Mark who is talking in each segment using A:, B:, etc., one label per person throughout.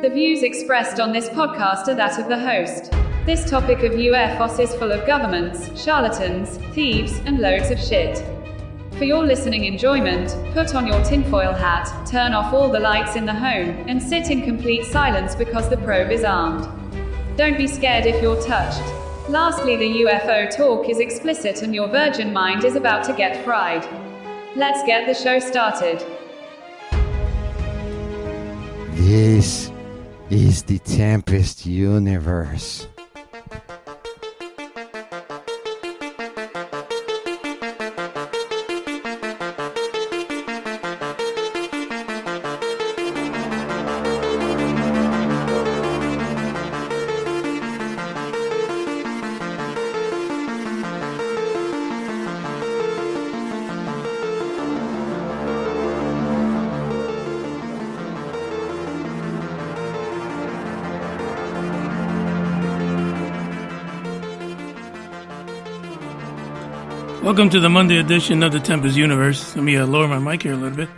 A: The views expressed on this podcast are that of the host. This topic of UFOs is full of governments, charlatans, thieves, and loads of shit. For your listening enjoyment, put on your tinfoil hat, turn off all the lights in the home, and sit in complete silence because the probe is armed. Don't be scared if you're touched. Lastly, the UFO talk is explicit and your virgin mind is about to get fried. Let's get the show started.
B: This is the Tempest Universe.
C: Welcome to the Monday edition of the Tempest Universe. Let me lower my mic here a little bit.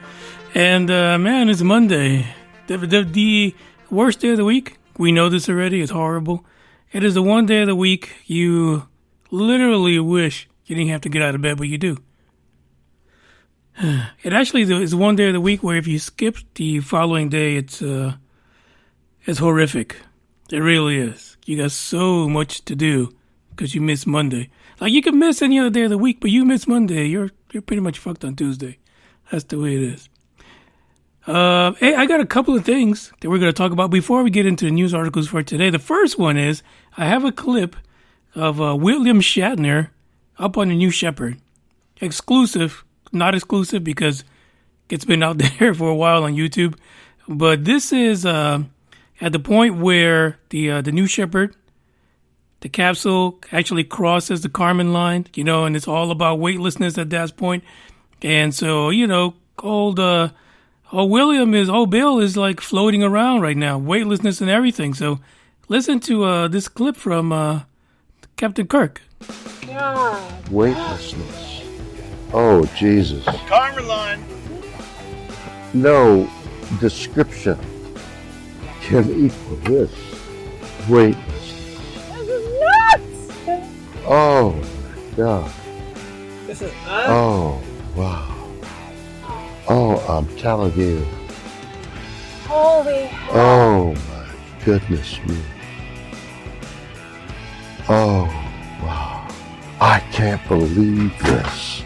C: And man, it's Monday. The worst day of the week. We know this already. It's horrible. It is the one day of the week you literally wish you didn't have to get out of bed, but you do. It actually is one day of the week where if you skip the following day, it's horrific. It really is. You got so much to do because you miss Monday. Like, you can miss any other day of the week, but you miss Monday, you're pretty much fucked on Tuesday. That's the way it is. Hey, I got a couple of things that we're going to talk about before we get into the news articles for today. The first one is, I have a clip of William Shatner up on the New Shepard. Exclusive, not exclusive because it's been out there for a while on YouTube. But this is at the point where the New Shepard, the capsule actually crosses the Kármán line, and it's all about weightlessness at that point. And so, old Bill is like floating around right now, weightlessness and everything. So listen to this clip from Captain Kirk.
D: Weightlessness. Oh, Jesus.
E: Kármán line.
D: No description can equal this. Weightlessness. Oh, my God.
E: This is
D: Oh, wow. Oh, I'm telling you.
F: Holy hell.
D: Oh, my goodness me. Oh, wow. I can't believe this.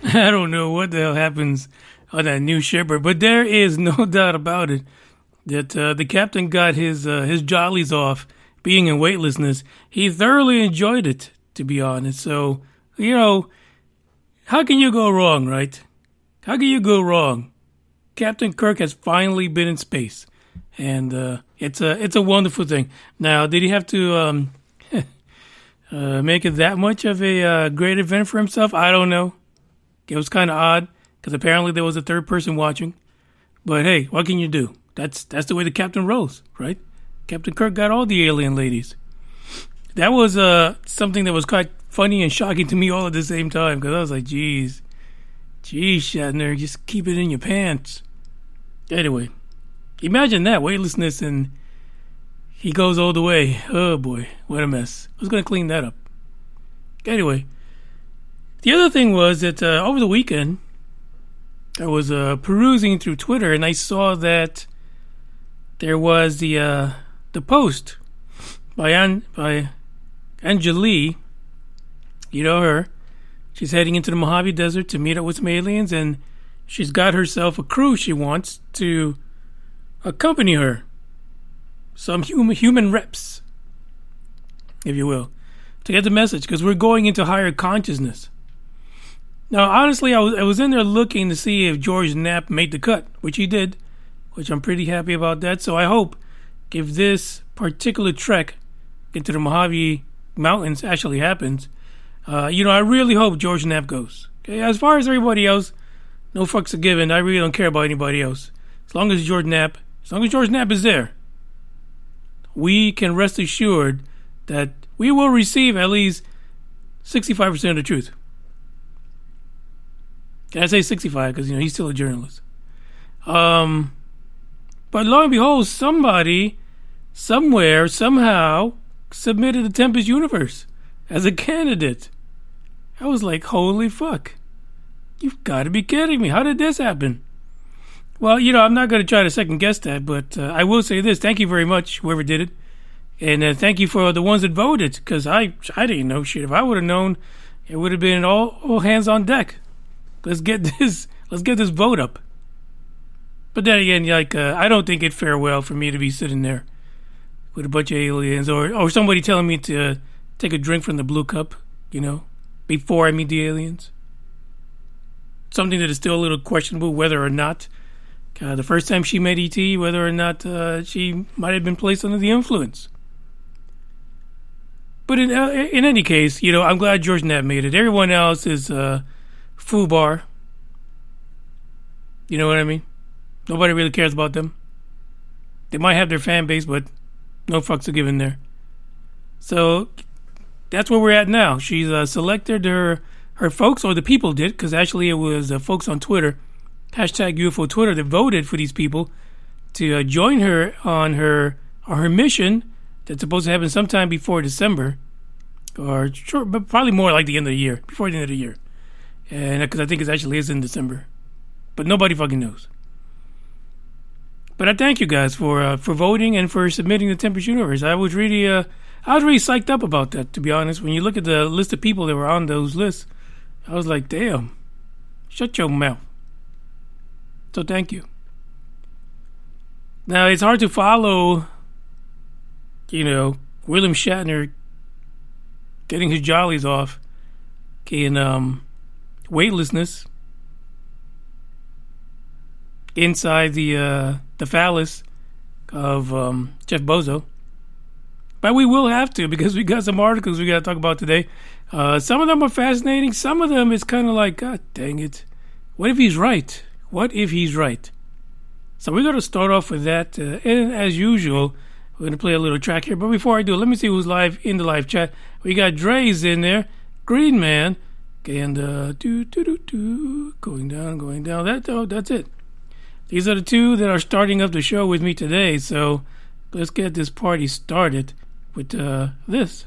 C: I don't know what the hell happens on that New Shepard, but there is no doubt about it that the captain got his jollies off being in weightlessness. He thoroughly enjoyed it, to be honest. So, how can you go wrong, right? How can you go wrong? Captain Kirk has finally been in space, and it's a wonderful thing. Now, did he have to make it that much of a great event for himself? I don't know. It was kind of odd because apparently there was a third person watching. But hey, what can you do? That's the way the captain rolls, right? Captain Kirk got all the alien ladies. That was something that was quite funny and shocking to me all at the same time, because I was like, geez, Shatner, just keep it in your pants. Anyway, imagine that, weightlessness, and he goes all the way. Oh boy, what a mess. Who's going to clean that up? Anyway, the other thing was that over the weekend, I was perusing through Twitter, and I saw that there was the post by Anjali, her. She's heading into the Mojave Desert to meet up with some aliens, and she's got herself a crew she wants to accompany her. Some human reps, if you will, to get the message, because we're going into higher consciousness. Now, honestly, I was in there looking to see if George Knapp made the cut, which he did, which I'm pretty happy about that. So I hope if this particular trek into the Mojave Mountains actually happens, I really hope George Knapp goes. Okay, as far as everybody else, no fucks are given. I really don't care about anybody else. As long as George Knapp is there, we can rest assured that we will receive at least 65% of the truth. And I say 65 because, he's still a journalist. But lo and behold, somebody, somewhere, somehow, submitted the Tempest Universe as a candidate. I was like, holy fuck. You've got to be kidding me. How did this happen? Well, I'm not going to try to second guess that, but I will say this. Thank you very much, whoever did it. And thank you for the ones that voted, because I didn't know shit. If I would have known, it would have been all hands on deck. Let's get this vote up. But then again, I don't think it's farewell for me to be sitting there with a bunch of aliens or somebody telling me to take a drink from the blue cup, before I meet the aliens. Something that is still a little questionable whether or not the first time she met E.T., whether or not she might have been placed under the influence. But in any case, I'm glad George Knapp made it. Everyone else is foobar. You know what I mean? Nobody really cares about them. They might have their fan base, but no fucks are given there. So that's where we're at now. She's selected her folks, or the people did, because actually it was folks on Twitter, hashtag UFO Twitter, that voted for these people to join her on her mission that's supposed to happen sometime before December, or sure, but probably more like the end of the year, before the end of the year, and because I think it actually is in December, but nobody fucking knows. But I thank you guys for voting and for submitting the Tempest Universe. I was really psyched up about that, to be honest. When you look at the list of people that were on those lists, I was like, damn, shut your mouth. So thank you. Now, it's hard to follow, William Shatner getting his jollies off in weightlessness inside the phallus of Jeff Bezos. But we will have to, because we got some articles we got to talk about today. Some of them are fascinating. Some of them is kind of like, God dang it. What if he's right? What if he's right? So we're going to start off with that. And as usual, we're going to play a little track here. But before I do, let me see who's live in the live chat. We got Dre's in there. Green Man. And going down. That's it. These are the two that are starting up the show with me today. So let's get this party started with this.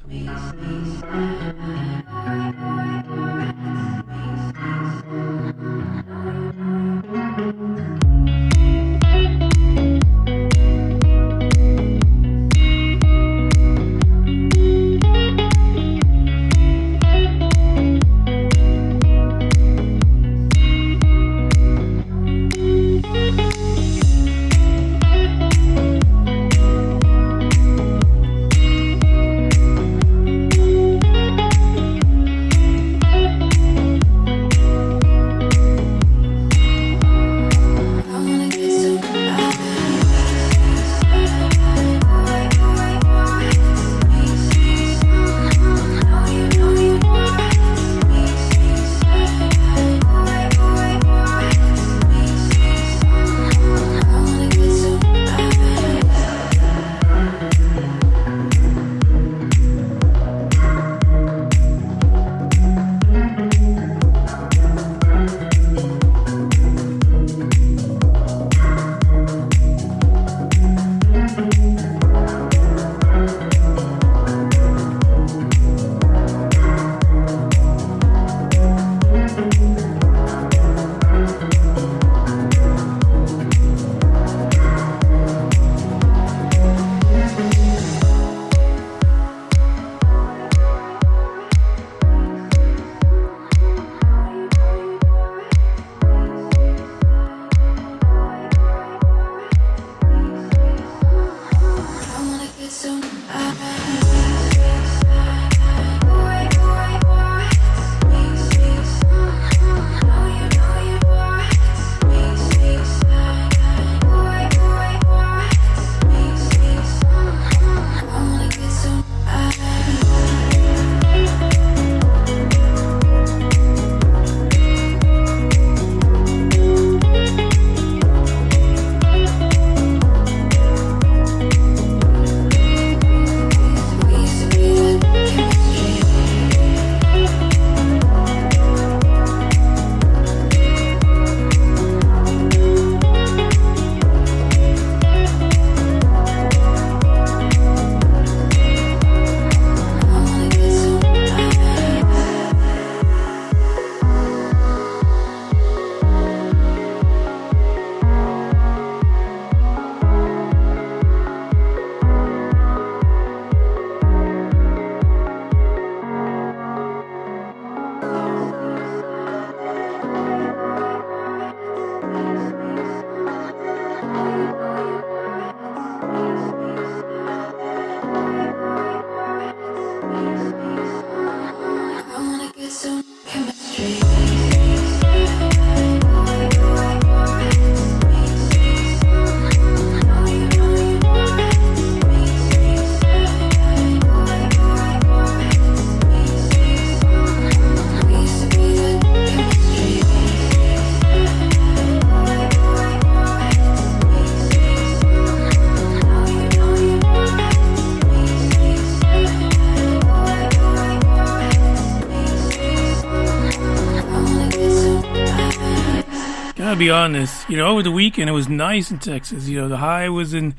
C: be honest. Over the weekend it was nice in Texas. The high was in,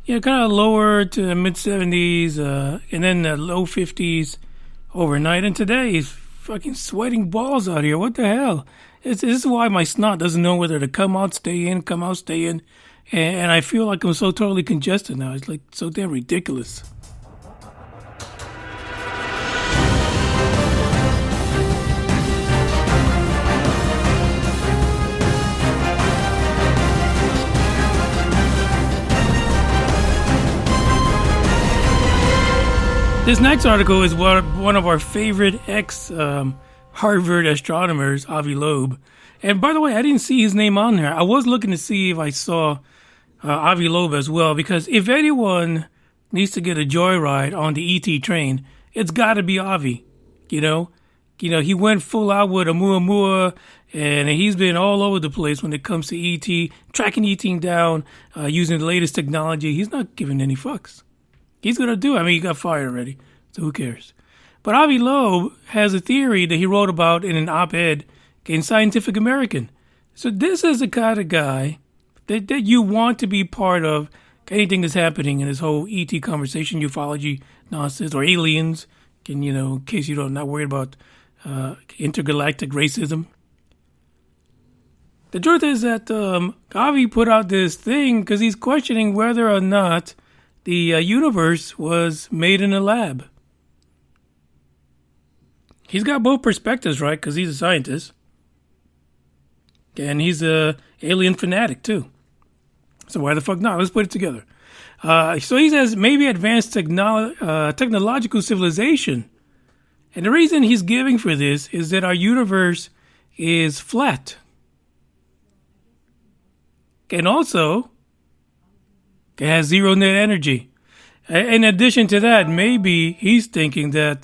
C: kind of lower to the mid 70s, and then the low 50s overnight. And today is fucking sweating balls out here. What the hell? This is why my snot doesn't know whether to come out, stay in, come out, stay in. And I feel like I'm so totally congested now. It's like so damn ridiculous. This next article is one of our favorite ex-Harvard astronomers, Avi Loeb. And by the way, I didn't see his name on there. I was looking to see if I saw Avi Loeb as well, because if anyone needs to get a joyride on the ET train, it's got to be Avi. He went full out with Oumuamua, and he's been all over the place when it comes to ET, tracking ET down, using the latest technology. He's not giving any fucks. He's going to do it. I mean, he got fired already, so who cares? But Avi Loeb has a theory that he wrote about in an op-ed in Scientific American. So this is the kind of guy that you want to be part of anything that's happening in this whole ET conversation, ufology nonsense, or aliens, in case you're not worried about intergalactic racism. The truth is that Avi put out this thing because he's questioning whether or not the universe was made in a lab. He's got both perspectives, right? Because he's a scientist. And he's a alien fanatic, too. So why the fuck not? Let's put it together. So he says maybe advanced technological civilization. And the reason he's giving for this is that our universe is flat. And also, it has zero net energy. In addition to that, maybe he's thinking that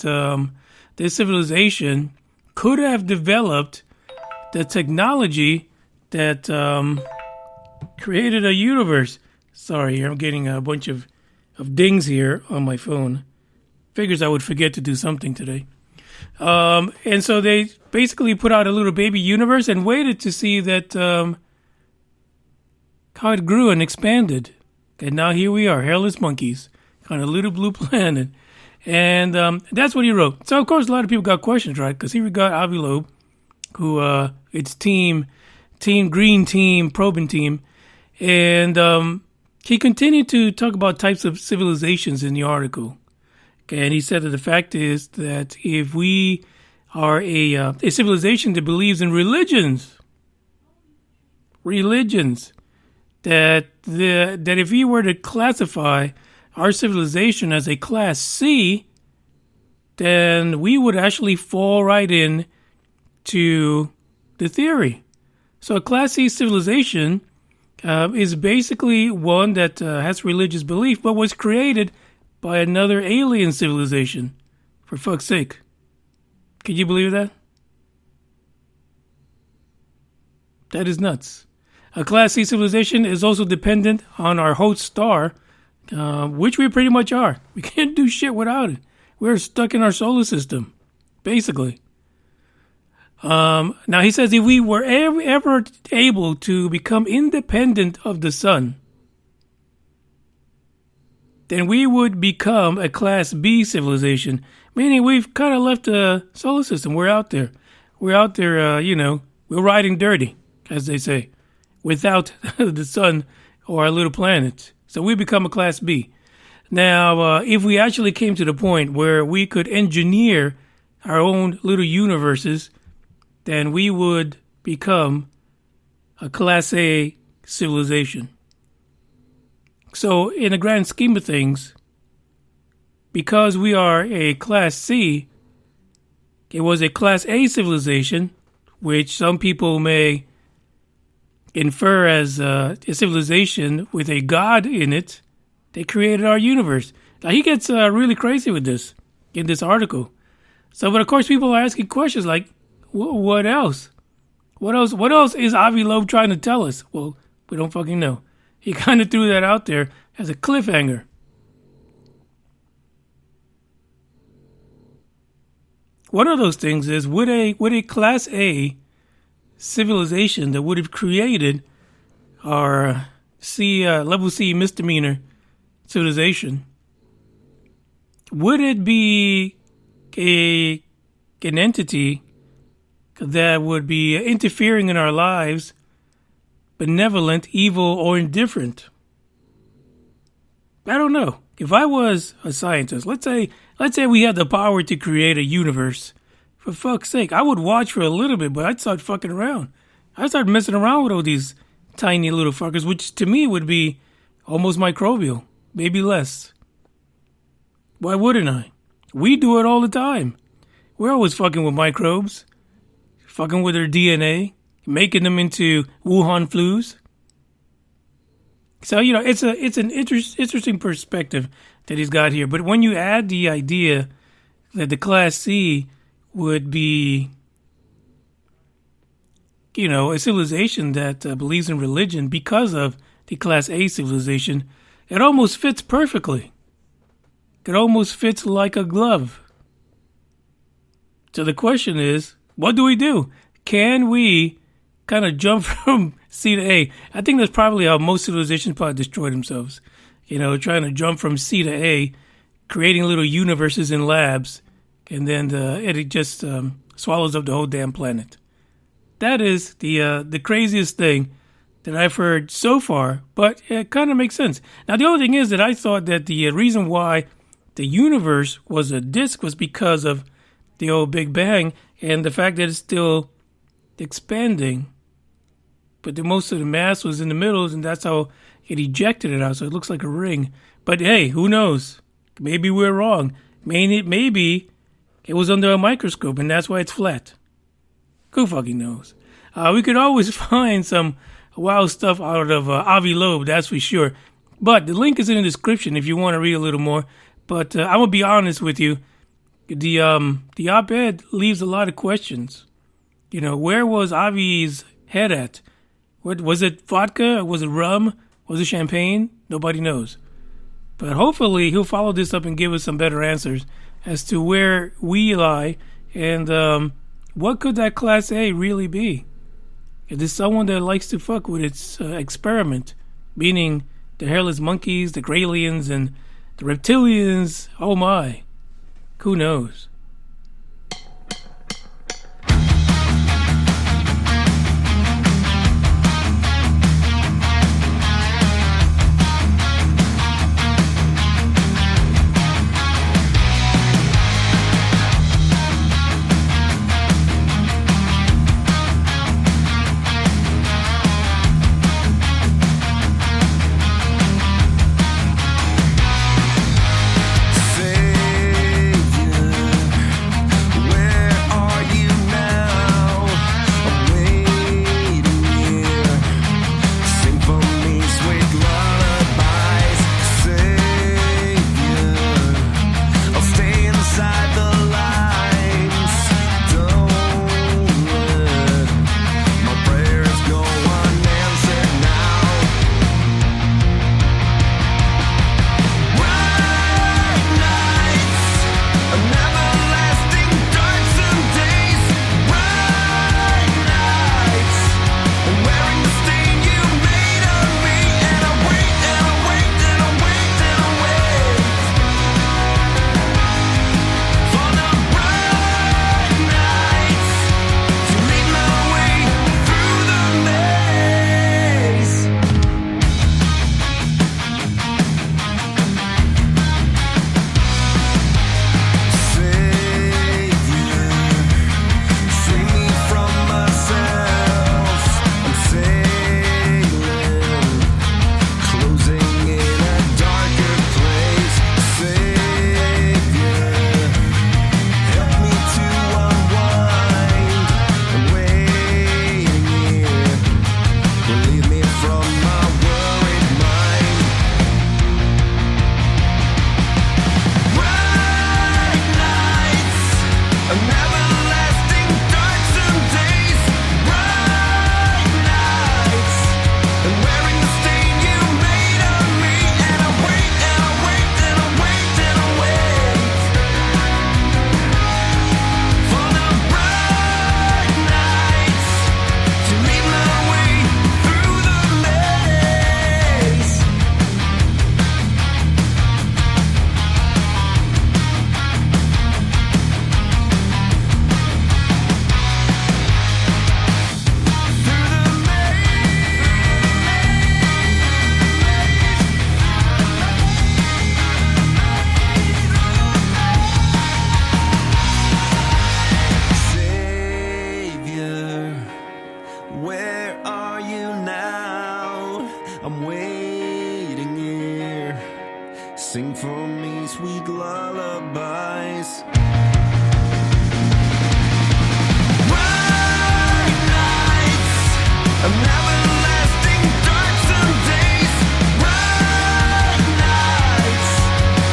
C: this civilization could have developed the technology that created a universe. Sorry, I'm getting a bunch of dings here on my phone. Figures I would forget to do something today. And so they basically put out a little baby universe and waited to see that how it grew and expanded. And now here we are, hairless monkeys, on a little blue planet. And that's what he wrote. So, of course, a lot of people got questions, right? Because here we got Avi Loeb, who it's team green team, probing team. And he continued to talk about types of civilizations in the article. Okay, and he said that the fact is that if we are a civilization that believes in religions, that if we were to classify our civilization as a class C, then we would actually fall right in to the theory. So a class C civilization is basically one that has religious belief, but was created by another alien civilization. For fuck's sake. Can you believe that? That is nuts. A Class C civilization is also dependent on our host star, which we pretty much are. We can't do shit without it. We're stuck in our solar system, basically. Now, he says if we were ever able to become independent of the sun, then we would become a Class B civilization, meaning we've kind of left the solar system. We're out there. We're out there, we're riding dirty, as they say, without the sun or our little planet. So we become a Class B. Now, if we actually came to the point where we could engineer our own little universes, then we would become a Class A civilization. So, in the grand scheme of things, because we are a Class C, it was a Class A civilization, which some people may infer as a civilization with a god in it. They created our universe. Now, he gets really crazy with this in this article. So, but of course, people are asking questions like, what else? What else is Avi Loeb trying to tell us? Well, we don't fucking know. He kind of threw that out there as a cliffhanger. One of those things is, would a Class A civilization that would have created our level C misdemeanor civilization, would it be an entity that would be interfering in our lives, benevolent, evil, or indifferent? I don't know. If I was a scientist, let's say we had the power to create a universe, for fuck's sake, I would watch for a little bit, but I'd start fucking around. I'd start messing around with all these tiny little fuckers, which to me would be almost microbial, maybe less. Why wouldn't I? We do it all the time. We're always fucking with microbes, fucking with their DNA, making them into Wuhan flus. So, it's an interesting perspective that he's got here. But when you add the idea that the Class C would be, a civilization that believes in religion because of the Class A civilization, it almost fits perfectly. It almost fits like a glove. So the question is, what do we do? Can we kind of jump from C to A? I think that's probably how most civilizations probably destroy themselves. Trying to jump from C to A, creating little universes in labs, and then it just swallows up the whole damn planet. That is the craziest thing that I've heard so far, but it kind of makes sense. Now, the only thing is that I thought that the reason why the universe was a disk was because of the old Big Bang and the fact that it's still expanding. But most of the mass was in the middle, and that's how it ejected it out, so it looks like a ring. But hey, who knows? Maybe we're wrong. Maybe it was under a microscope, and that's why it's flat. Who fucking knows? We could always find some wild stuff out of Avi Loeb, that's for sure. But the link is in the description if you want to read a little more. But I'm going to be honest with you. The op-ed leaves a lot of questions. Where was Avi's head at? What was it? Vodka? Was it rum? Was it champagne? Nobody knows. But hopefully he'll follow this up and give us some better answers as to where we lie and what could that Class A really be? Is this someone that likes to fuck with its experiment, meaning the hairless monkeys, the Graylians, and the reptilians? Oh my. Who knows?
G: Savior, Sing for me sweet lullabies. Bright nights, I'm everlasting dark some days. Bright nights,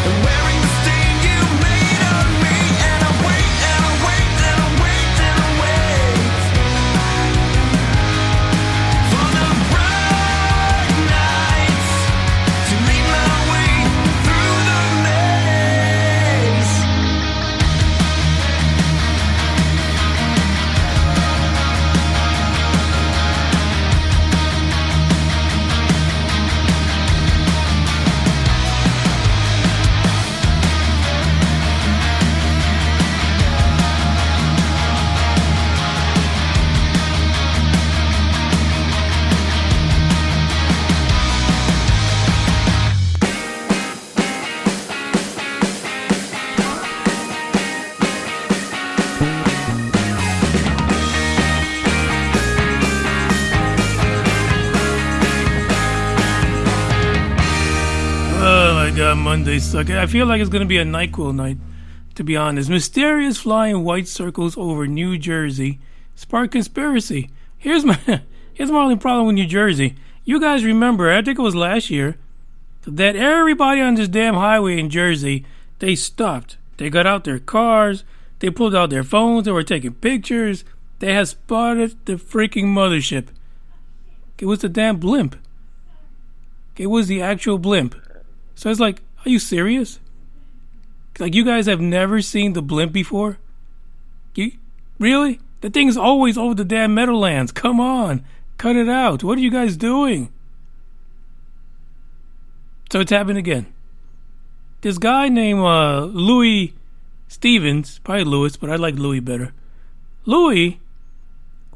G: I'm wearing the stain you made on me. And I wait, and I wait, and I wait, and I wait for the bright nights to lead my way through the maze.
C: Oh my god, Mondays suck. I feel like it's going to be a NyQuil night, to be honest. Mysterious flying white circles over New Jersey spark conspiracy. Here's my only problem with New Jersey. You guys remember, I think it was last year, that everybody on this damn highway in Jersey, they stopped. They got out their cars, they pulled out their phones, they were taking pictures. They had spotted the freaking mothership. It was the damn blimp. It was the actual blimp. So it's like, are you serious? Like, you guys have never seen the blimp before? Really? The thing's always over the damn Meadowlands. Come on. Cut it out. What are you guys doing? So it's happened again. This guy named Louis Stevens, probably Louis, but I like Louis better. Louis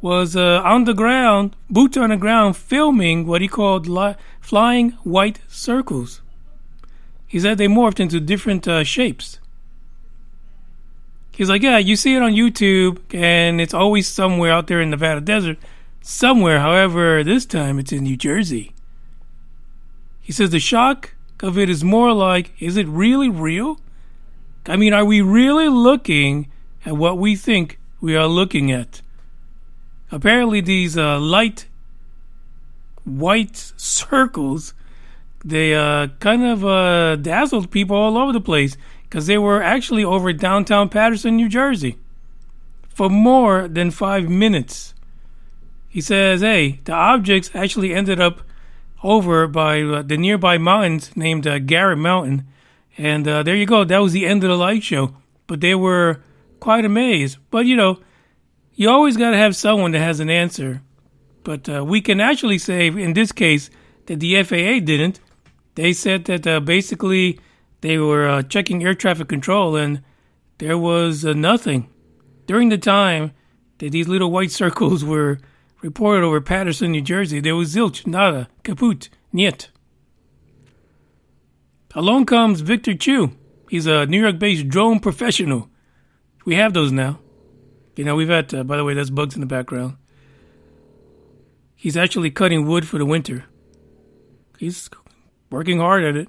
C: was on the ground, boots on the ground, filming what he called flying white circles. He said they morphed into different shapes. He's like, yeah, you see it on YouTube, and it's always somewhere out there in the Nevada desert. Somewhere, however, this time it's in New Jersey. He says the shock of it is more like, is it really real? I mean, are we really looking at what we think we are looking at? Apparently these light white circles, they kind of dazzled people all over the place because they were actually over downtown Paterson, New Jersey for more than 5 minutes. He says, hey, the objects actually ended up over by the nearby mountains named Garrett Mountain. And there you go. That was the end of the light show. But they were quite amazed. But, you know, you always got to have someone that has an answer. But we can actually say, in this case, that the FAA didn't. They said that basically they were checking air traffic control and there was nothing. During the time that these little white circles were reported over Paterson, New Jersey, there was zilch, nada, kaput, niet. Along comes Victor Chu. He's a New York-based drone professional. We have those now. You know, we've had, by the way, that's bugs in the background. He's actually cutting wood for the winter. He's working hard at it.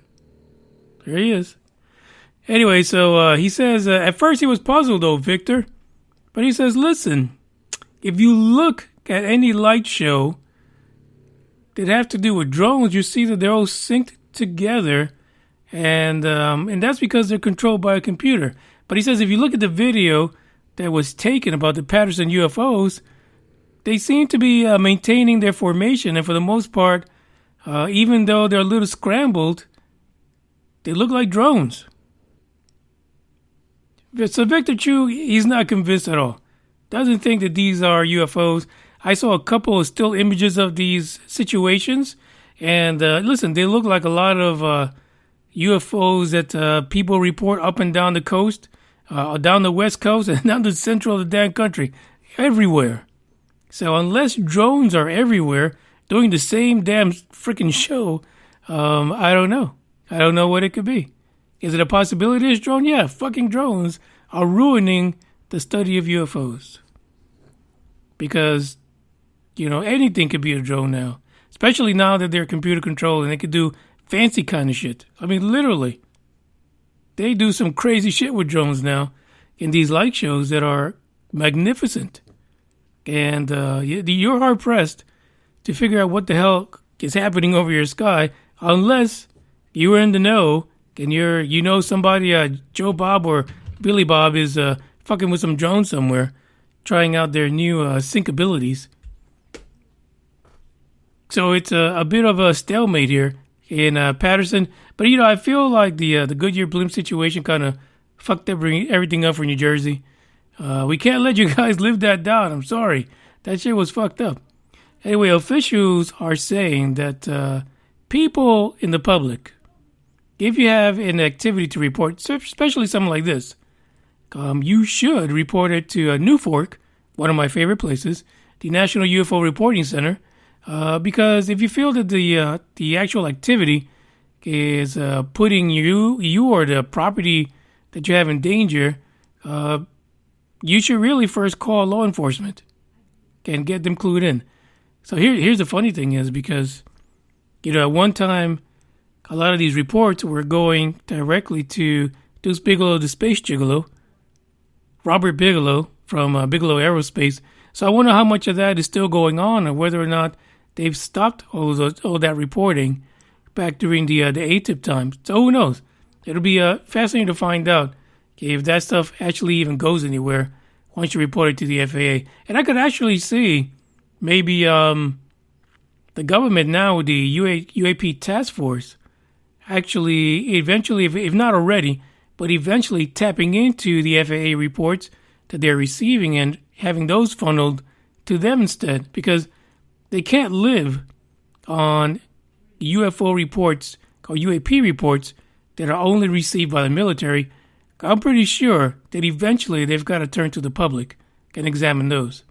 C: There he is. Anyway, so he says, at first he was puzzled though, Victor. But he says, listen, if you look at any light show that have to do with drones, you see that they're all synced together. And that's because they're controlled by a computer. But he says if you look at the video that was taken about the Paterson UFOs, they seem to be maintaining their formation. And for the most part, even though they're a little scrambled, they look like drones. So Victor Chu, he's not convinced at all. Doesn't think that these are UFOs. I saw a couple of still images of these situations. And listen, they look like a lot of UFOs that people report up and down the coast, down the west coast, and down the central of the damn country. Everywhere. So unless drones are everywhere doing the same damn freaking show, I don't know. I don't know what it could be. Is it a possibility it's drone? Yeah, fucking drones are ruining the study of UFOs. Because, you know, anything could be a drone now. Especially now that they're computer controlled and they could do fancy kind of shit. I mean, literally. they do some crazy shit with drones now in these light shows that are magnificent. And you're hard pressed to figure out what the hell is happening over your sky unless you are in the know and you know somebody, Joe Bob or Billy Bob is fucking with some drone somewhere, trying out their new sync abilities. So it's a bit of a stalemate here in Patterson. But, I feel like the Goodyear Blimp situation kind of fucked everything up for New Jersey. We can't let you guys live that down. I'm sorry. That shit was fucked up. Anyway, officials are saying that people in the public, if you have an activity to report, especially something like this, you should report it to New Fork, one of my favorite places, the National UFO Reporting Center, because if you feel that the actual activity is putting you or the property that you have in danger, you should really first call law enforcement and get them clued in. So here's the funny thing is because, at one time, a lot of these reports were going directly to Deuce Bigelow, the Space Gigolo, Robert Bigelow from Bigelow Aerospace. So I wonder how much of that is still going on or whether or not they've stopped all that reporting back during the ATIP time. So who knows? It'll be fascinating to find out if that stuff actually even goes anywhere once you report it to the FAA. And I could actually see maybe the government now, the UAP task force, actually eventually, if not already, but eventually tapping into the FAA reports that they're receiving and having those funneled to them instead, because they can't live on UFO reports or UAP reports that are only received by the military. I'm pretty sure that eventually they've got to turn to the public and examine those.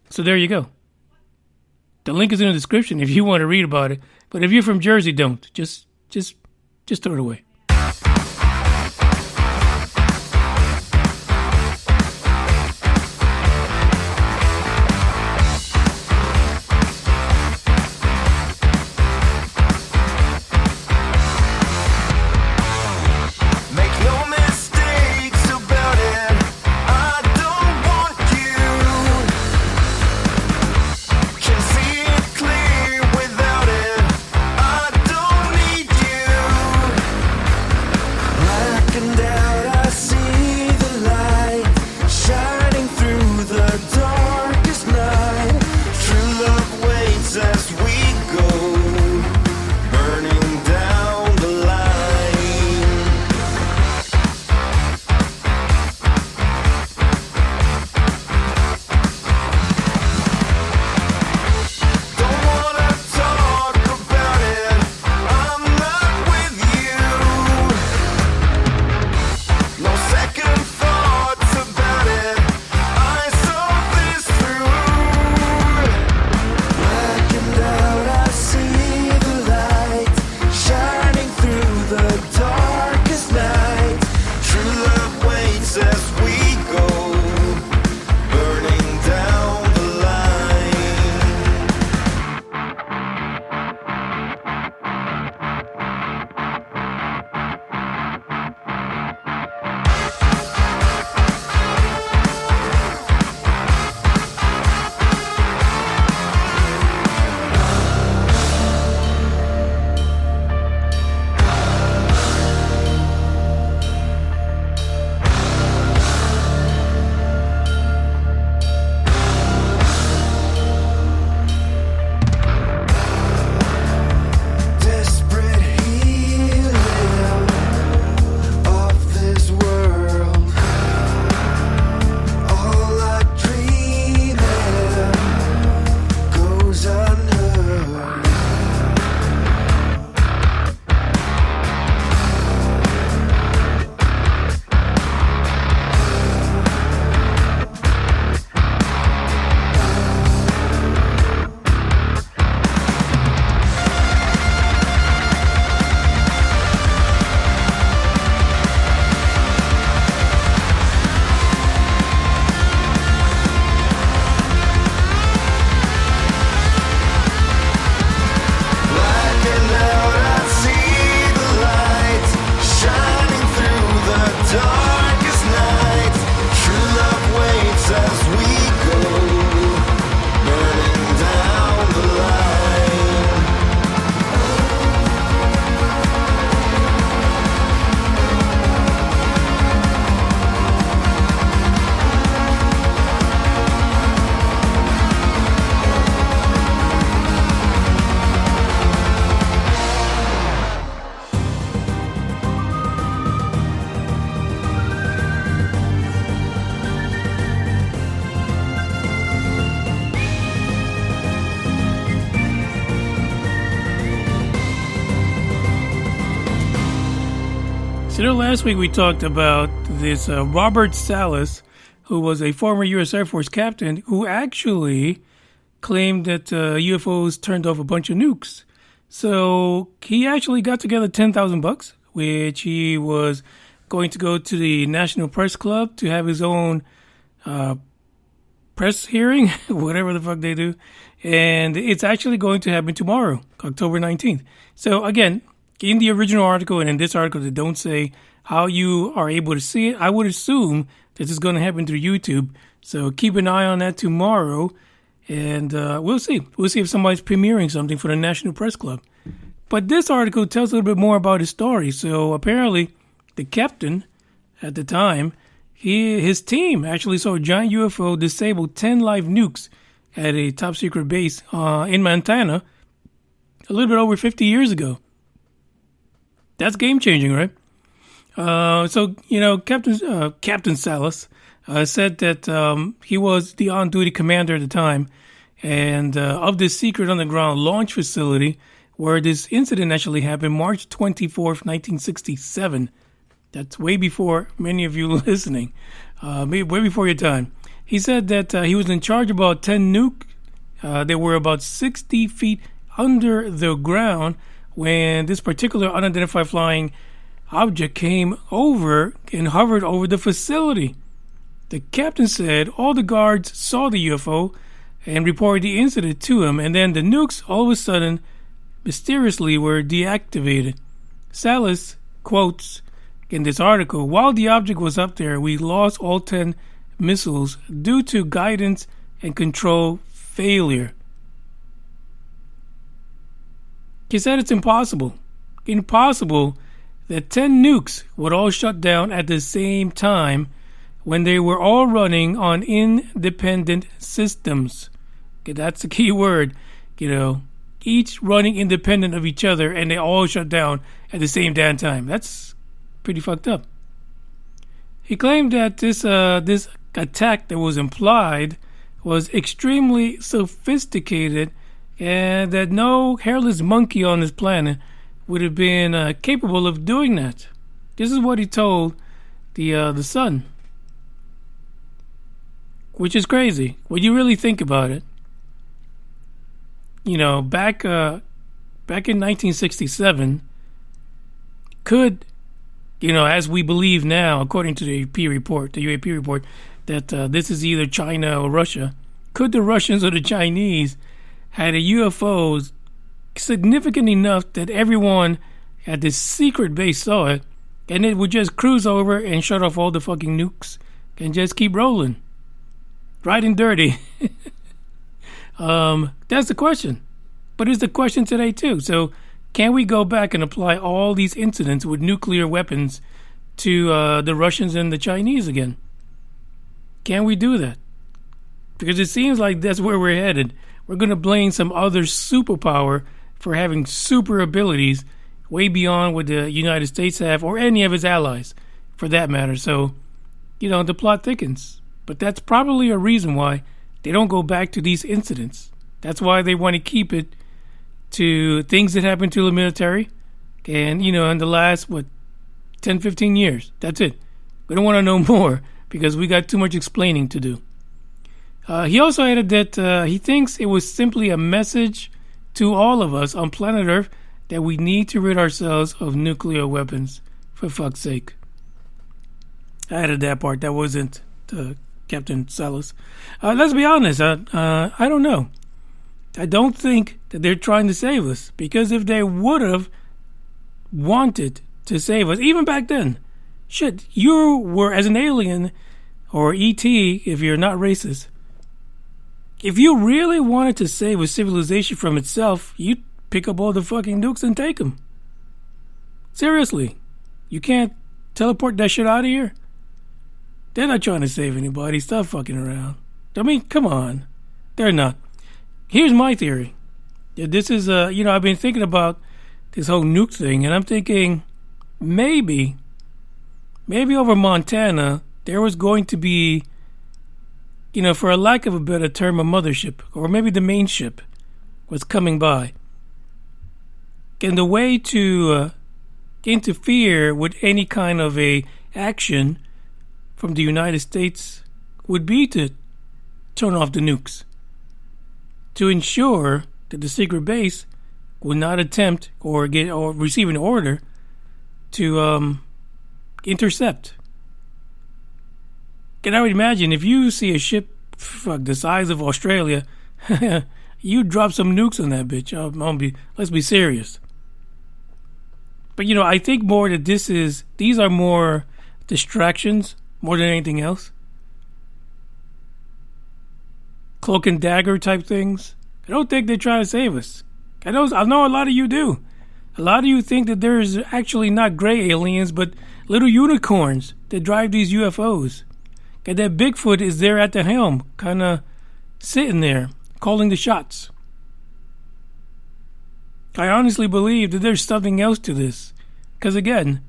C: So there you go. The link is in the description if you want to read about it. But if you're from Jersey, don't. Just throw it away.
G: Make no mistakes about it. I don't want you. Can see it clear without it. I don't need you.
C: So last week we talked about this Robert Salas, who was a former U.S. Air Force captain who actually claimed that UFOs turned off a bunch of nukes. So he actually got together $10,000, which he was going to go to the National Press Club to have his own press hearing, whatever the fuck they do. And it's actually going to happen tomorrow, October 19th. So again, in the original article and in this article, they don't say how you are able to see it. I would assume this is going to happen through YouTube. So keep an eye on that tomorrow. And we'll see. We'll see if somebody's premiering something for the National Press Club. But this article tells a little bit more about his story. So apparently, the captain at the time, his team actually saw a giant UFO disable 10 live nukes at a top secret base in Montana a little bit over 50 years ago. That's game changing, right? So Captain Salas said that he was the on-duty commander at the time, and of this secret underground launch facility where this incident actually happened, March 24th, 1967. That's way before many of you listening, way before your time. He said that he was in charge of about 10 nukes. They were about 60 feet under the ground when this particular unidentified flying object came over and hovered over the facility. The captain said all the guards saw the UFO and reported the incident to him, and then the nukes all of a sudden mysteriously were deactivated. Salas quotes in this article, "While the object was up there, we lost all 10 missiles due to guidance and control failure." He said it's impossible that 10 nukes would all shut down at the same time when they were all running on independent systems. Okay, that's the key word, each running independent of each other, and they all shut down at the same damn time. That's pretty fucked up. He claimed that this attack that was implied was extremely sophisticated and that no hairless monkey on this planet would have been capable of doing that. This is what he told the Sun, which is crazy when you really think about it. Back in 1967, could, as we believe now, according to the UAP report, that this is either China or Russia, could the Russians or the Chinese had a UFO significant enough that everyone at this secret base saw it, and it would just cruise over and shut off all the fucking nukes and just keep rolling, right and dirty? That's the question. But it's the question today too. So can we go back and apply all these incidents with nuclear weapons to the Russians and the Chinese again? Can we do that? Because it seems like that's where we're headed. We're going to blame some other superpower for having super abilities way beyond what the United States have, or any of its allies, for that matter. So, the plot thickens. But that's probably a reason why they don't go back to these incidents. That's why they want to keep it to things that happened to the military. And, in the last, 10, 15 years. That's it. We don't want to know more because we got too much explaining to do. He also added that he thinks it was simply a message to all of us on planet Earth that we need to rid ourselves of nuclear weapons, for fuck's sake. I added that part. That wasn't Captain Salas. Let's be honest. I don't know. I don't think that they're trying to save us, because if they would have wanted to save us, even back then, shit, you were, as an alien, or ET, if you're not racist, if you really wanted to save a civilization from itself, you'd pick up all the fucking nukes and take them. Seriously. You can't teleport that shit out of here? They're not trying to save anybody. Stop fucking around. I mean, come on. They're not. Here's my theory. This is, I've been thinking about this whole nuke thing, and I'm thinking maybe over Montana, there was going to be, for a lack of a better term, a mothership, or maybe the main ship was coming by. And the way to interfere with any kind of a action from the United States would be to turn off the nukes, to ensure that the secret base would not attempt or receive an order to intercept. Can I imagine if you see a ship the size of Australia, you drop some nukes on that bitch. Let's be serious. But I think more that these are more distractions more than anything else. Cloak and dagger type things. I don't think they're trying to save us. I know a lot of you do. A lot of you think that there's actually not gray aliens, but little unicorns that drive these UFOs. And that Bigfoot is there at the helm, kind of sitting there, calling the shots. I honestly believe that there's something else to this. Because again,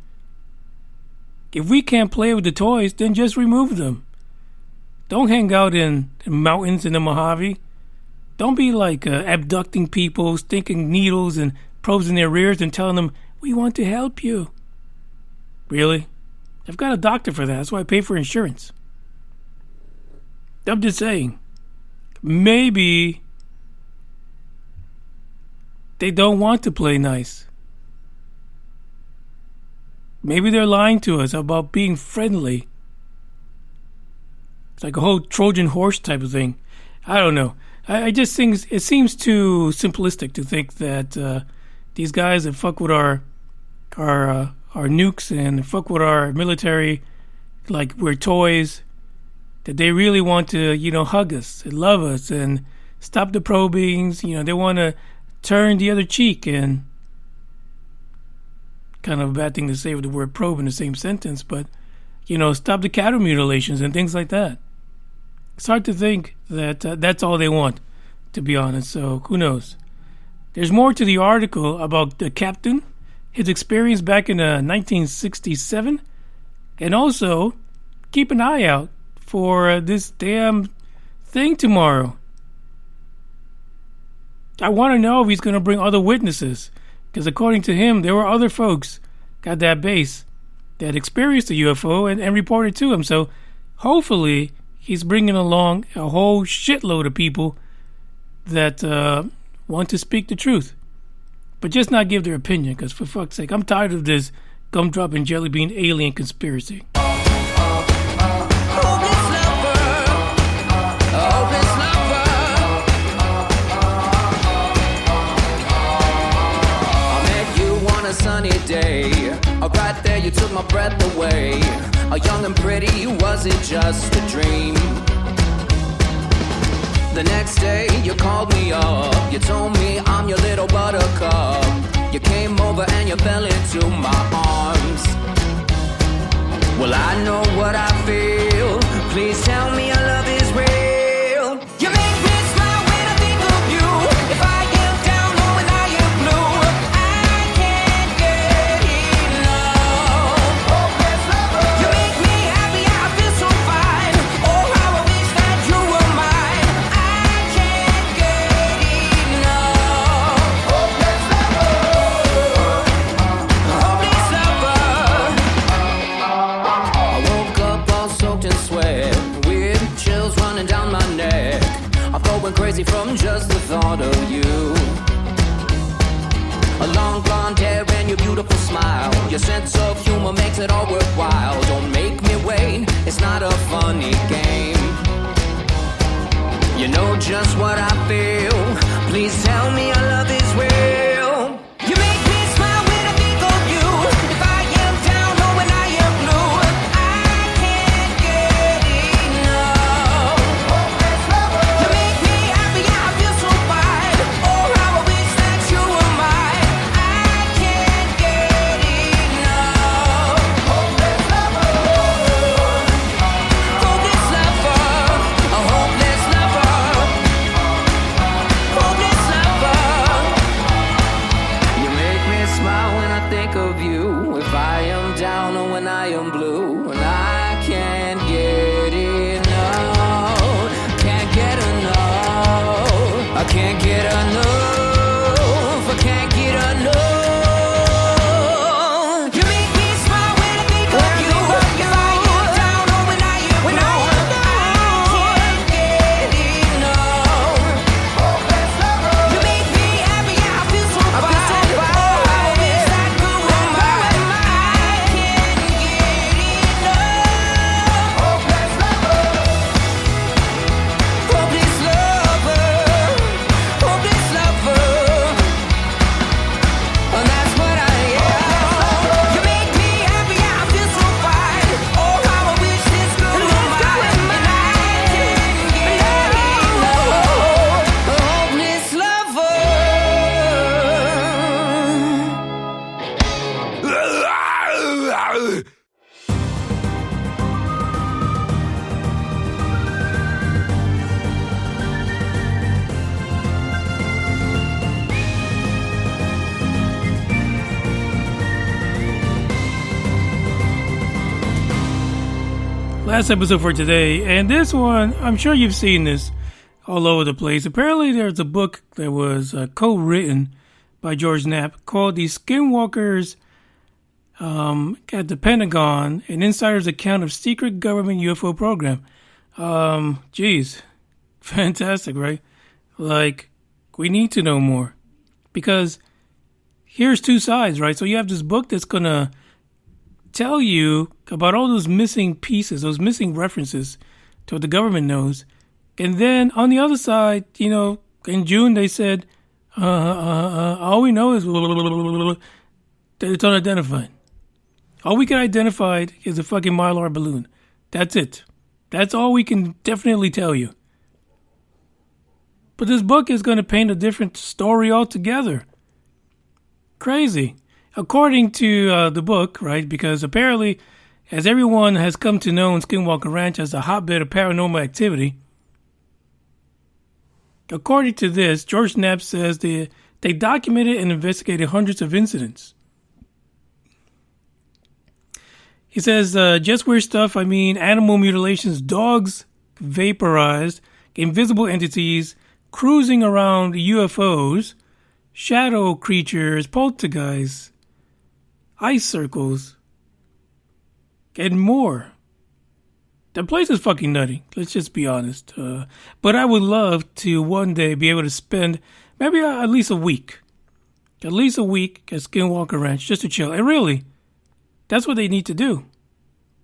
C: if we can't play with the toys, then just remove them. Don't hang out in mountains in the Mojave. Don't be like abducting people, sticking needles and probes in their rears and telling them, we want to help you. Really? I've got a doctor for that. That's why I pay for insurance. I'm just saying. Maybe they don't want to play nice. Maybe they're lying to us about being friendly. It's like a whole Trojan horse type of thing. I don't know. I just think it seems too simplistic to think that these guys that fuck with our nukes and fuck with our military like we're toys, that they really want to, hug us and love us and stop the probings. They want to turn the other cheek, and kind of a bad thing to say with the word probe in the same sentence, but, stop the cattle mutilations and things like that. It's hard to think that that's all they want, to be honest, so who knows. There's more to the article about the captain, his experience back in 1967, and also keep an eye out for this damn thing tomorrow. I want to know if he's going to bring other witnesses, because according to him, there were other folks at that base that experienced a UFO and reported to him. So hopefully he's bringing along a whole shitload of people that want to speak the truth, but just not give their opinion, because for fuck's sake, I'm tired of this gumdrop and jelly bean alien conspiracy.
G: Sunny day, right there you took my breath away. Young and pretty, was it just a dream? The next day you called me up, you told me I'm your little buttercup. You came over and you fell into my arms. Well, I know what I feel, please tell me your love is real. You make me smile when I think of you. If I am down or when I am blue, I can't get enough. You make me happy, I feel so fine. Oh, how I wish that you were mine. I can't get enough. Hopeless lover. I woke up all soaked in sweat, with chills running down my neck. I'm going crazy from just the thought of you. A long blonde hair and your beautiful smile, your sense of humor makes it all worthwhile. Don't make me wait, it's not a funny game. You know just what I feel, please tell me your love is real. You make me smile when I think of you. If I am down or when I am blue, I can't get enough. You make me happy, I feel so fine. Oh, how I wish that you were mine. I can't get enough. Hopeless lover, a hopeless lover, hopeless lover. You make me smile when I think of you. If I am down or when I am blue, and I can't get enough, can't get enough, I can't get enough, I can't get enough.
C: Last episode for today, and this one, I'm sure you've seen this all over the place. Apparently, there's a book that was co-written by George Knapp called The Skinwalkers at the Pentagon, an insider's account of secret government UFO program. Geez, fantastic, right? Like, we need to know more. Because here's two sides, right? So you have this book that's going to tell you about all those missing pieces, those missing references to what the government knows. And then on the other side, you know, in June they said, all we know is that it's unidentified. All we can identify is a fucking Mylar balloon. That's it. That's all we can definitely tell you. But this book is going to paint a different story altogether. Crazy. According to the book, right, because apparently, as everyone has come to know in Skinwalker Ranch as a hotbed of paranormal activity, according to this, George Knapp says they documented and investigated hundreds of incidents. He says, just weird stuff, I mean, animal mutilations, dogs vaporized, invisible entities, cruising around UFOs, shadow creatures, poltergeists, ice circles, and more. The place is fucking nutty. Let's just be honest. But I would love to one day be able to spend maybe at least a week. At least a week at Skinwalker Ranch just to chill. And really, that's what they need to do.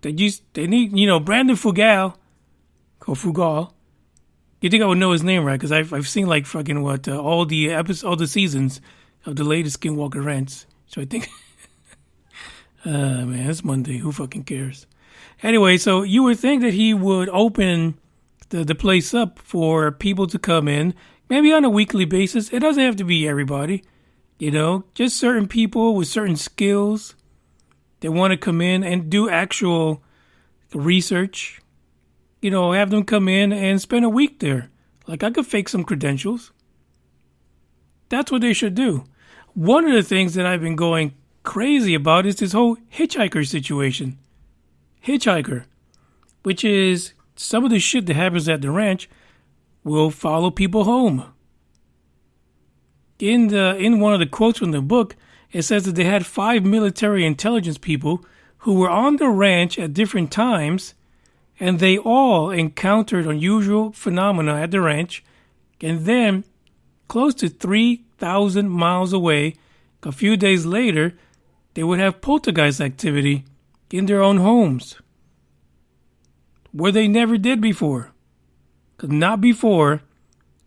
C: They need, you know, Brandon Fugal, or Fugal. You think I would know his name, right? Because I've seen like fucking all the seasons of the latest Skinwalker Ranch. So I think... man, it's Monday. Who fucking cares? Anyway, so you would think that he would open the place up for people to come in, maybe on a weekly basis. It doesn't have to be everybody, you know, just certain people with certain skills that want to come in and do actual research. You know, have them come in and spend a week there. Like, I could fake some credentials. That's what they should do. One of the things that I've been going crazy about is this whole hitchhiker situation. Hitchhiker, which is some of the shit that happens at the ranch will follow people home. In one of the quotes from the book, it says that they had 5 military intelligence people who were on the ranch at different times, and they all encountered unusual phenomena at the ranch, and then close to 3,000 miles away, a few days later, they would have poltergeist activity in their own homes, where they never did before. Because not before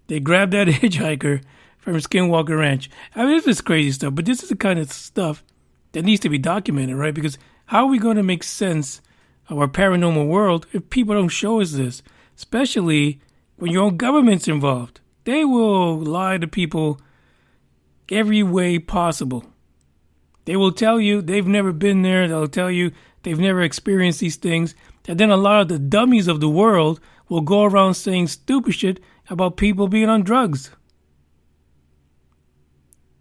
C: they grabbed that hitchhiker from Skinwalker Ranch. I mean, this is crazy stuff, but this is the kind of stuff that needs to be documented, right? Because how are we going to make sense of our paranormal world if people don't show us this? Especially when your own government's involved. They will lie to people every way possible. They will tell you they've never been there. They'll tell you they've never experienced these things. And then a lot of the dummies of the world will go around saying stupid shit about people being on drugs.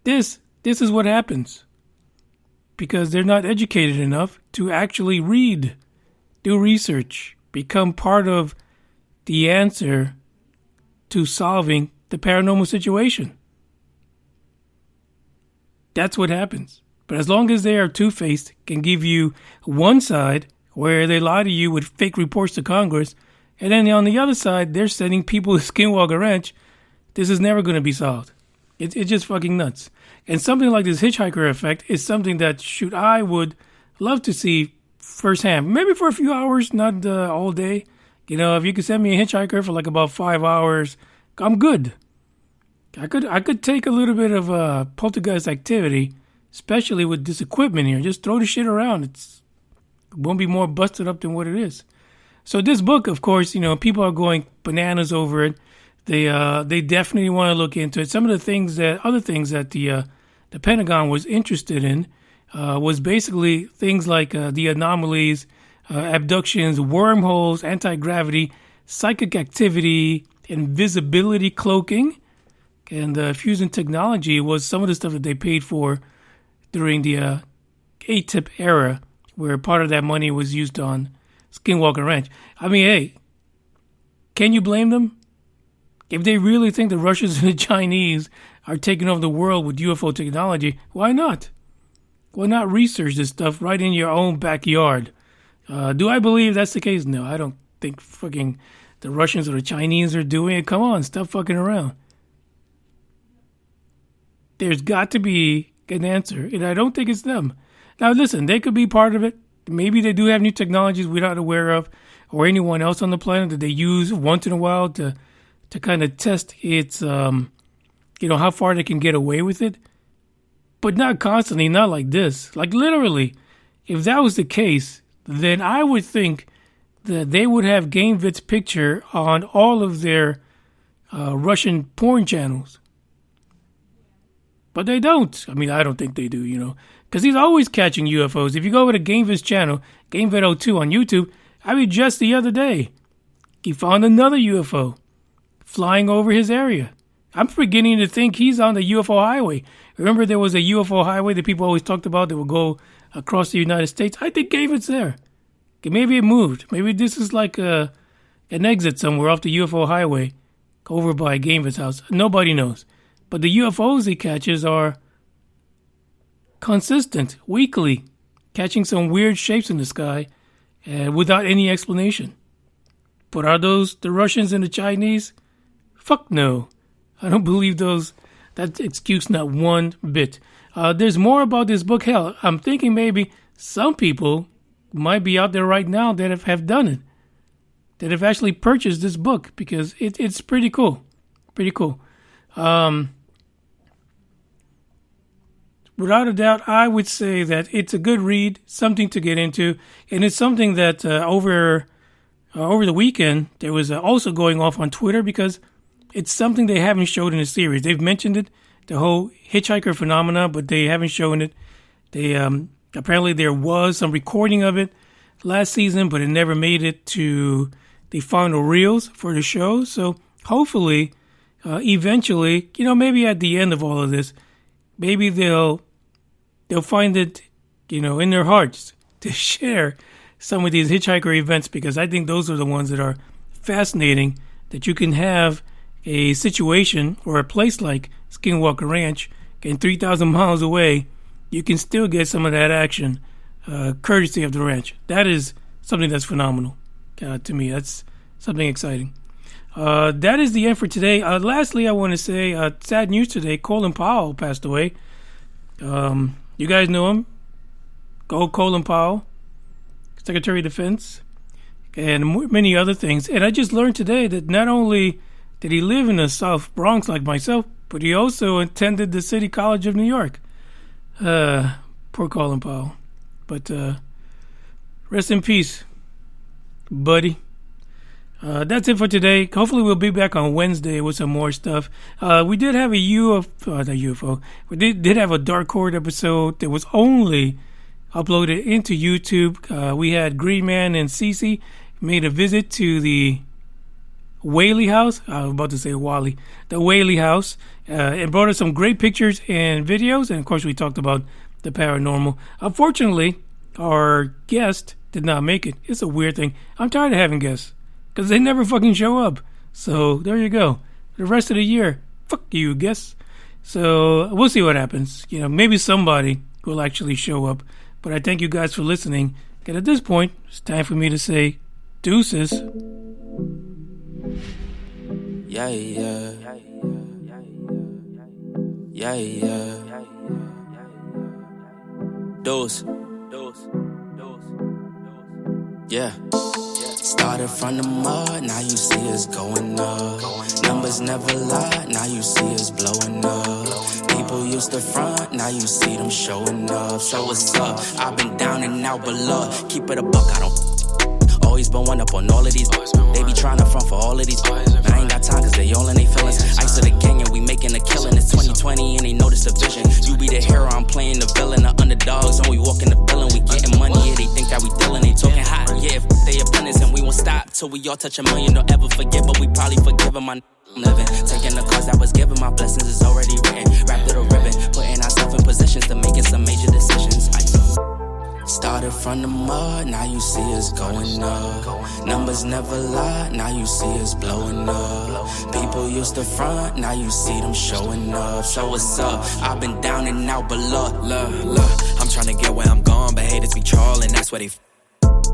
C: This is what happens. Because they're not educated enough to actually read, do research, become part of the answer to solving the paranormal situation. That's what happens. But as long as they are two-faced, can give you one side where they lie to you with fake reports to Congress, and then on the other side, they're sending people to Skinwalker Ranch, this is never going to be solved. It's just fucking nuts. And something like this hitchhiker effect is something that, I would love to see firsthand. Maybe for a few hours, not all day. You know, if you could send me a hitchhiker for like about 5 hours, I'm good. I could take a little bit of poltergeist activity, especially with this equipment here. Just throw the shit around. It won't be more busted up than what it is. So this book, of course, you know, people are going bananas over it. They definitely want to look into it. Some of the other things that the Pentagon was interested in was basically things like the anomalies, abductions, wormholes, anti-gravity, psychic activity, invisibility cloaking, and fusion technology was some of the stuff that they paid for during the ATIP era, where part of that money was used on Skinwalker Ranch. I mean, hey, can you blame them? If they really think the Russians and the Chinese are taking over the world with UFO technology, why not? Why not research this stuff right in your own backyard? Do I believe that's the case? No, I don't think fucking the Russians or the Chinese are doing it. Come on, stop fucking around. There's got to be an answer, and I don't think it's them. Now, listen, they could be part of it. Maybe they do have new technologies we're not aware of, or anyone else on the planet that they use once in a while to kind of test its, how far they can get away with it. But not constantly, not like this. Like literally, if that was the case, then I would think that they would have Gamevit's picture on all of their Russian porn channels. But they don't. I mean, I don't think they do, because he's always catching UFOs. If you go over to Gamevit's channel, Gamevit02 on YouTube, I mean, just the other day, he found another UFO flying over his area. I'm beginning to think he's on the UFO highway. Remember there was a UFO highway that people always talked about that would go across the United States? I think Gamevit's there. Okay, maybe it moved. Maybe this is like an exit somewhere off the UFO highway over by Gamevit's house. Nobody knows. But the UFOs he catches are consistent, weekly, catching some weird shapes in the sky without any explanation. But are those the Russians and the Chinese? Fuck no. I don't believe that excuse not one bit. There's more about this book. Hell, I'm thinking maybe some people might be out there right now that have done it, that have actually purchased this book, because it's pretty cool. Pretty cool. Without a doubt, I would say that it's a good read, something to get into, and it's something that over the weekend there was also going off on Twitter, because it's something they haven't showed in the series. They've mentioned it, the whole hitchhiker phenomena, but they haven't shown it. They apparently there was some recording of it last season, but it never made it to the final reels for the show. So hopefully, eventually, maybe at the end of all of this, maybe they'll find it, in their hearts to share some of these hitchhiker events, because I think those are the ones that are fascinating, that you can have a situation or a place like Skinwalker Ranch, and 3,000 miles away, you can still get some of that action, courtesy of the ranch. That is something that's phenomenal to me. That's something exciting. That is the end for today. Lastly, I want to say sad news today. Colin Powell passed away. You guys know him. Go Colin Powell, Secretary of Defense, and many other things. And I just learned today that not only did he live in the South Bronx like myself, but he also attended the City College of New York. Poor Colin Powell. But rest in peace, buddy. That's it for today. Hopefully we'll be back on Wednesday with some more stuff. We did have a UFO. We did have a Dark Horde episode that was only uploaded into YouTube. We had Green Man and Cece made a visit to the Whaley House. I was about to say Wally. The Whaley House. And brought us some great pictures and videos. And of course we talked about the paranormal. Unfortunately, our guest did not make it. It's a weird thing. I'm tired of having guests, because they never fucking show up. So there you go. The rest of the year, fuck you, guests. So we'll see what happens. Maybe somebody will actually show up. But I thank you guys for listening. And at this point, it's time for me to say deuces.
H: Yeah, yeah. Yeah, yeah. Dose. Yeah. Started from the mud, now you see us going up. Numbers never lie, now you see us blowing up. People used to front, now you see them showing up. So what's up? I've been down and out, but love, keep it a buck, I don't. Always been one up on all of these. They be trying to front for all of these. I ain't got time cause they all in they feelings. Ice of the gang and we making a killing. It's 2020 and they notice the vision. You be the hero, I'm playing the villain. The underdogs and we walk in the building. We getting money, yeah, they think that we dealing. They talking hot, yeah, if they opponents and we won't stop till we all touch $1 million. Don't ever forget, but we probably forgive them. I'm living, taking the cause that was given. My blessings is already written. Wrapped with a ribbon, putting ourselves in positions to making some major decisions. Started from the mud, now you see us going up. Numbers never lie, now you see us blowing up. People used to front, now you see them showing up. So what's up? I've been down and out, but look, I'm trying to get where I'm going, but haters be trolling, that's where they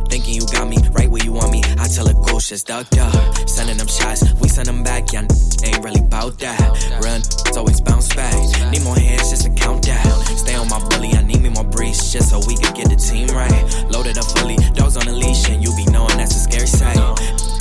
H: thinking you got me right where you want me. I tell a ghost just ducked up. Sending them shots, we send them back. Y'all ain't really bout that. Run, it's always bounce back. Need more hands just to count that. Stay on my bully, I need me more breeze just so we can get the team right. Loaded up fully, dogs on a leash, and you be knowing that's a scary sight.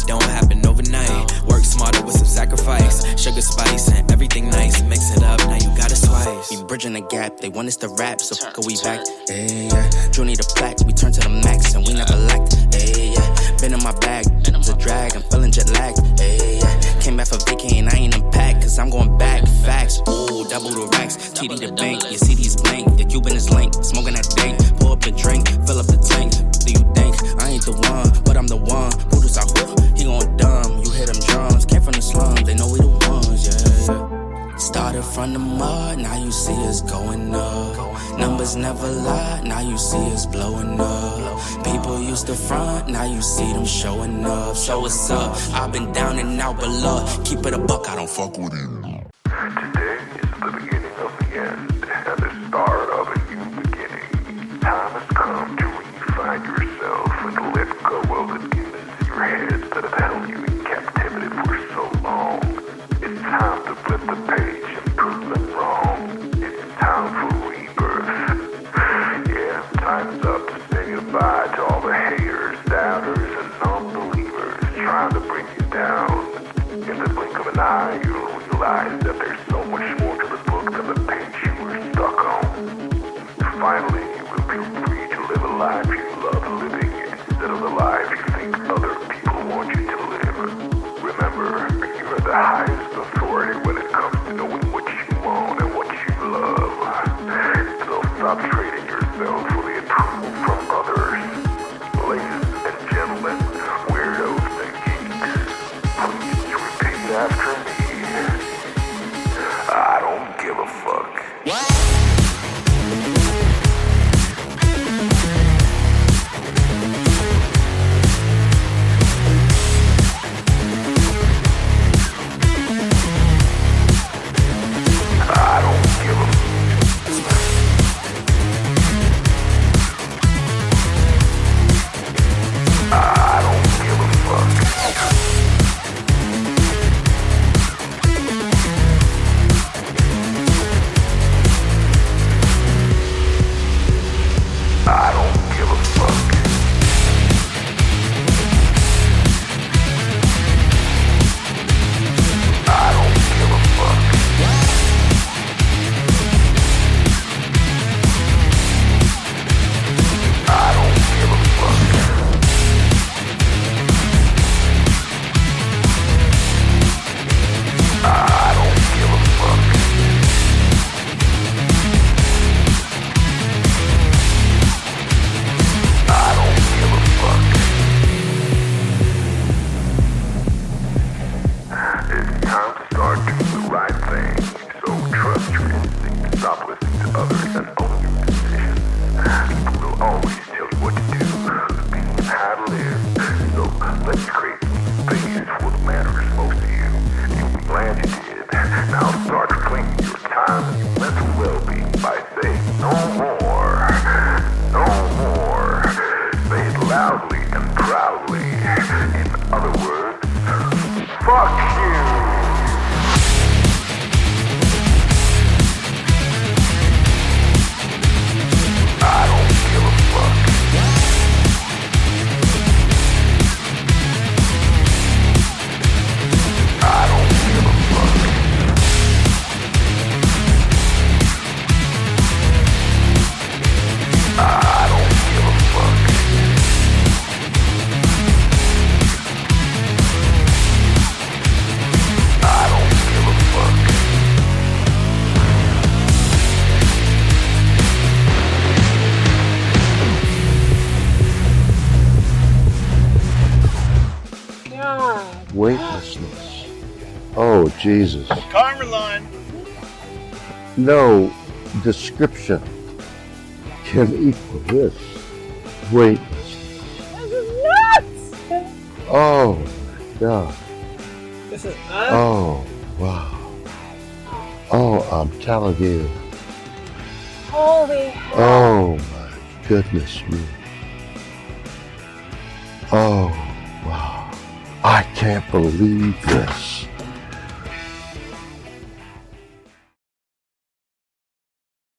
H: Don't happen overnight. Work smarter with some sacrifice. Sugar, spice, and everything nice. Mix it up, now you got a slice. We bridging the gap, they want us to rap, so go we back. Yeah. Drew need a plaque, we turn to the max, and we never lacked. Yeah. Been in my bag, it's a drag, I'm feeling jet lagged. Yeah. Came back for vacation, I ain't unpacked, cause I'm going back. Facts, ooh, double the racks. TD the bank, your CD's blank, your Cuban is linked. Smoking that dank, pour up a drink, fill up the tank. Do you think I ain't the one, but I'm the one? Who does I who? He going dumb, you hear them drums. Came from the slums, they know we the ones, yeah. Started from the mud, now you see us going up. Numbers never lie, now you see us blowing up. People used to front, now you see them showing up. So what's up? I've been down and out, but look, keep it a buck, I don't fuck with you.
D: Today is the beginning of the end and the start of a new beginning. Time has come to refine yourself and let go of the demons in your head that have held you in captivity for so long. It's time to flip the page and prove them wrong. It's time for rebirth. Yeah, time's up to say goodbye to all the haters, doubters, and non-believers trying to bring you down. In the blink of an eye, you'll realize that there's so much more to the book than the page you were stuck on. Finally, you will be free to live a life you love living instead of the life you think other people want you to live. Remember, you are the highest authority when it comes to knowing what you want and what you love. So stop trading yourself for the approval from others. Ladies and gentlemen, weirdos and geeks, please repeat after me. I don't give a fuck. Weightlessness. Oh, Jesus.
E: Carmelon.
D: No description can equal this.
B: Wait.
F: This is nuts!
B: Oh my God.
E: This is
B: Oh, wow. Oh, I'm telling you.
F: Holy hell.
B: Oh my goodness me. Oh, wow. I can't believe this.